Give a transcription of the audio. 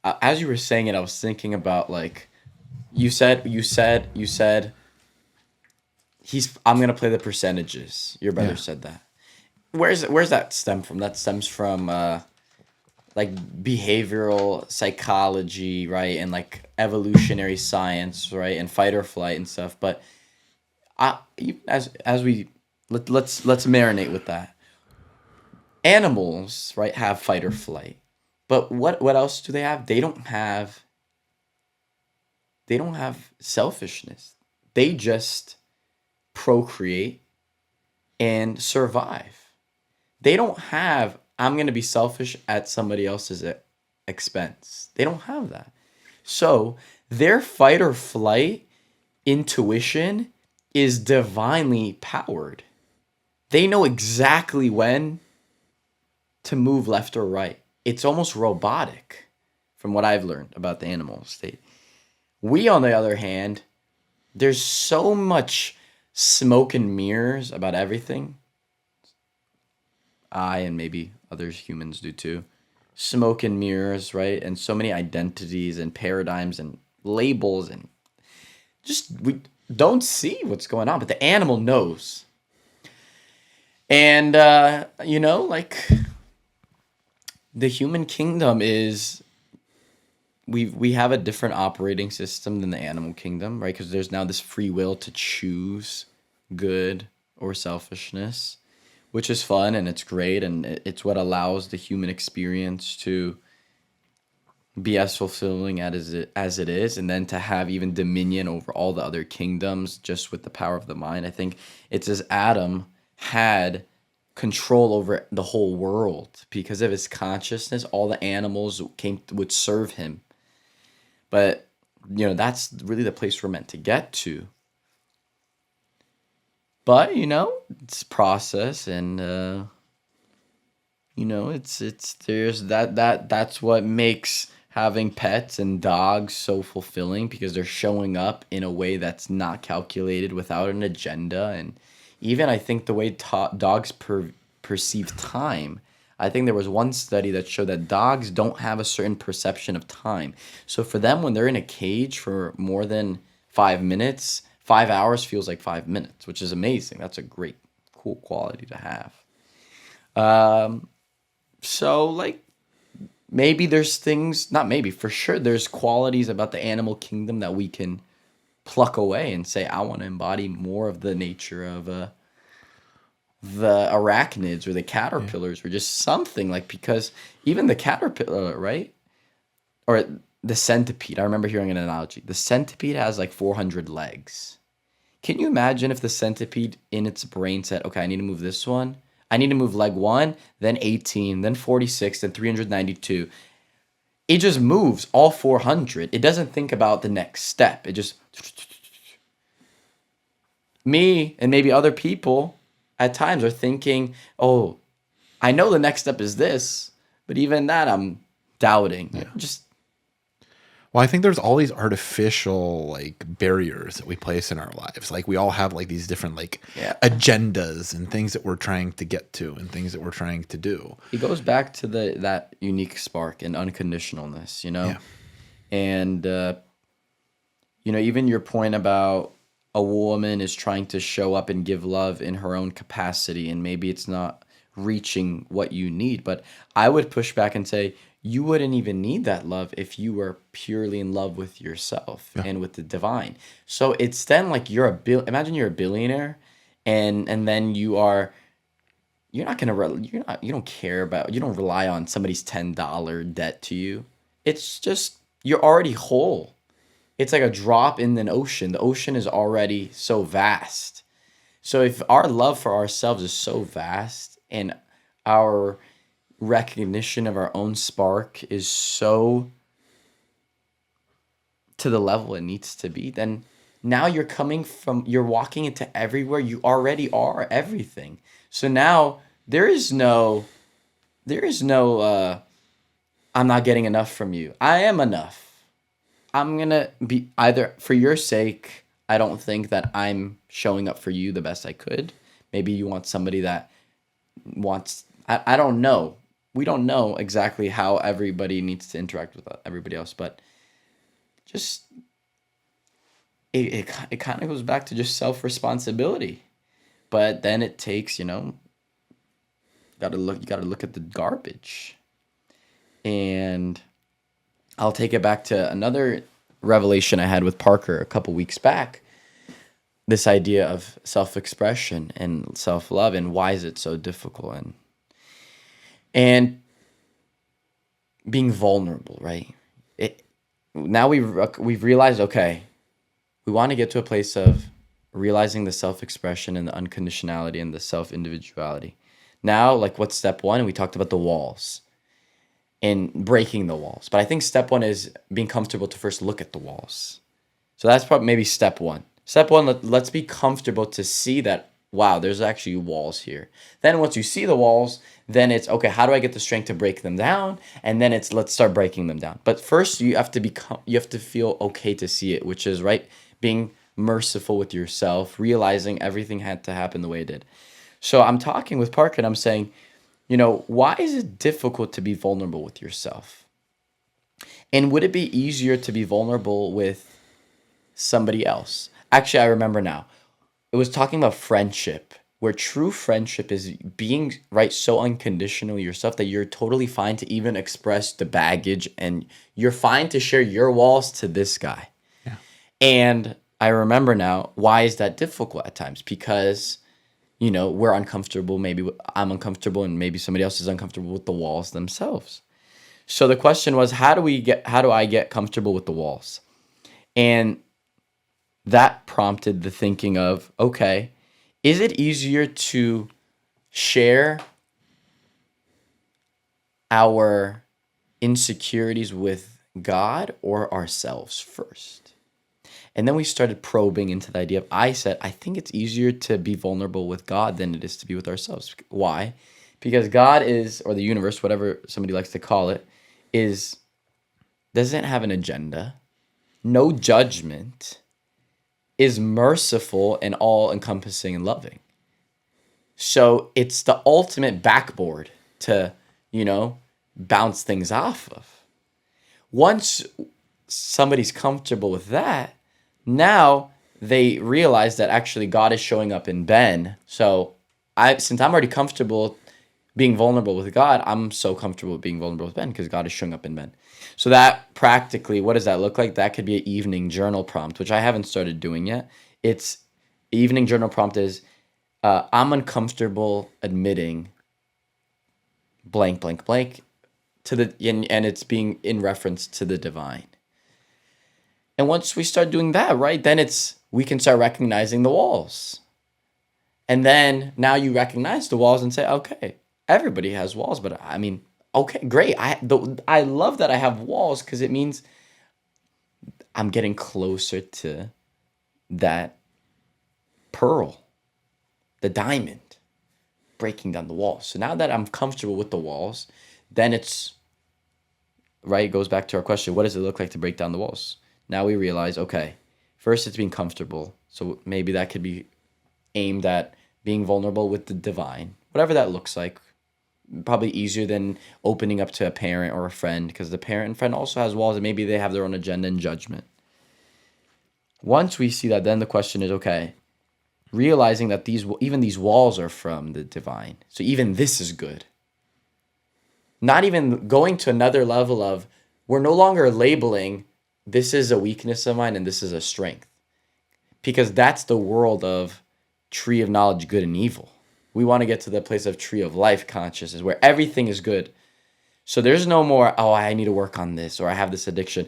as you were saying it, I was thinking about like you said he's I'm gonna play the percentages. Your brother Yeah. said that. Where's that stem from? That stems from like behavioral psychology, right, and like evolutionary science, right, and fight or flight and stuff. But as we let's marinate with that. Animals, right, have fight or flight, but what else do they have? They don't have selfishness. They just procreate and survive. They don't have I'm going to be selfish at somebody else's expense. They don't have that. So, their fight or flight intuition is divinely powered. They know exactly when to move left or right. It's almost robotic from what I've learned about the animal state. We, on the other hand, there's so much smoke and mirrors about everything. I and maybe others humans do too. Smoke and mirrors, right? And so many identities and paradigms and labels and just we don't see what's going on, but the animal knows. And like the human kingdom is we have a different operating system than the animal kingdom, right? Because there's now this free will to choose good or selfishness, which is fun and it's great and it's what allows the human experience to be as fulfilling as it is, and then to have even dominion over all the other kingdoms just with the power of the mind. I think it's as Adam had control over the whole world because of his consciousness. All the animals would serve him, but that's really the place we're meant to get to. But it's process, and it's there's that's what makes having pets and dogs so fulfilling because they're showing up in a way that's not calculated without an agenda. And even I think the way dogs perceive time. I think there was one study that showed that dogs don't have a certain perception of time. So for them, when they're in a cage for more than 5 minutes, 5 hours feels like 5 minutes, which is amazing. That's a great, cool quality to have. So, like, maybe there's things, not maybe, for sure, there's qualities about the animal kingdom that we can pluck away and say, I want to embody more of the nature of the arachnids or the Yeah. caterpillars or just something like, because even the caterpillar, right? Or the centipede. I remember hearing an analogy. The centipede has like 400 legs. Can you imagine if the centipede in its brain said, okay, I need to move this one. I need to move leg one, then 18, then 46, then 392. It just moves all 400. It doesn't think about the next step. It just, me and maybe other people at times are thinking, oh, I know the next step is this, but even that I'm doubting. Yeah. Just, Well, I think there's all these artificial like barriers that we place in our lives. Like we all have like these different like yeah. agendas and things that we're trying to get to and things that we're trying to do. It goes back to that unique spark and unconditionalness. Yeah. And even your point about a woman is trying to show up and give love in her own capacity, and maybe it's not reaching what you need. But I would push back and say you wouldn't even need that love if you were purely in love with yourself Yeah. and with the divine. So it's then like imagine you're a billionaire, and then you're not gonna you don't care about, you don't rely on somebody's $10 debt to you. It's just you're already whole. It's like a drop in an ocean. The ocean is already so vast. So if our love for ourselves is so vast and our recognition of our own spark is so to the level it needs to be, then now you're walking into everywhere. You already are everything. So now there is no I'm not getting enough from you. I am enough. I'm gonna be either for your sake. I don't think that I'm showing up for you the best I could. Maybe you want somebody that wants. I don't know. we don't know exactly how everybody needs to interact with everybody else, but just it kind of goes back to just self responsibility. But then it takes, you gotta look at the garbage. And I'll take it back to another revelation I had with Parker a couple weeks back. This idea of self expression and self love, and why is it so difficult, and being vulnerable, right? It Now we've realized, okay, we want to get to a place of realizing the self expression and the unconditionality and the self individuality. Now, like, what's step one? And we talked about the walls and breaking the walls. But I think step one is being comfortable to first look at the walls. So that's probably maybe step one. Step one, let's be comfortable to see that, wow, there's actually walls here. Then once you see the walls, then it's, okay, how do I get the strength to break them down? And then it's, let's start breaking them down. But first you have to feel okay to see it, which is, right, being merciful with yourself, realizing everything had to happen the way it did. So I'm talking with Parker and I'm saying, why is it difficult to be vulnerable with yourself? And would it be easier to be vulnerable with somebody else? Actually, I remember now. It was talking about friendship, where true friendship is being, right, so unconditionally yourself that you're totally fine to even express the baggage, and you're fine to share your walls to this guy. Yeah. And I remember now, why is that difficult at times? Because we're uncomfortable. Maybe I'm uncomfortable, and maybe somebody else is uncomfortable with the walls themselves. So the question was, how do I get comfortable with the walls? And that prompted the thinking of, okay, is it easier to share our insecurities with God or ourselves first? And then we started probing into the idea of, I said, I think it's easier to be vulnerable with God than it is to be with ourselves. Why? Because God is, or the universe, whatever somebody likes to call it, doesn't have an agenda, no judgment, is merciful and all encompassing and loving. So it's the ultimate backboard to, bounce things off of. Once somebody's comfortable with that, now they realize that actually God is showing up in Ben. So since I'm already comfortable being vulnerable with God, I'm so comfortable being vulnerable with Ben because God is showing up in Ben. So that practically, what does that look like? That could be an evening journal prompt, which I haven't started doing yet. It's evening journal prompt is, I'm uncomfortable admitting blank, blank, blank and it's being in reference to the divine. And once we start doing that, right, then we can start recognizing the walls. And then now you recognize the walls and say, okay, everybody has walls, but I mean, okay, great. I love that I have walls because it means I'm getting closer to that pearl, the diamond, breaking down the walls. So now that I'm comfortable with the walls, then it's, right, it goes back to our question, what does it look like to break down the walls? Now we realize, okay, first it's being comfortable. So maybe that could be aimed at being vulnerable with the divine, whatever that looks like. Probably easier than opening up to a parent or a friend, because the parent and friend also has walls and maybe they have their own agenda and judgment. Once we see that, then the question is, okay, realizing that even these walls are from the divine. So even this is good. Not even going to another level of, we're no longer labeling this is a weakness of mine and this is a strength. Because that's the world of tree of knowledge, good and evil. We want to get to the place of tree of life consciousness where everything is good. So there's no more, oh, I need to work on this or I have this addiction.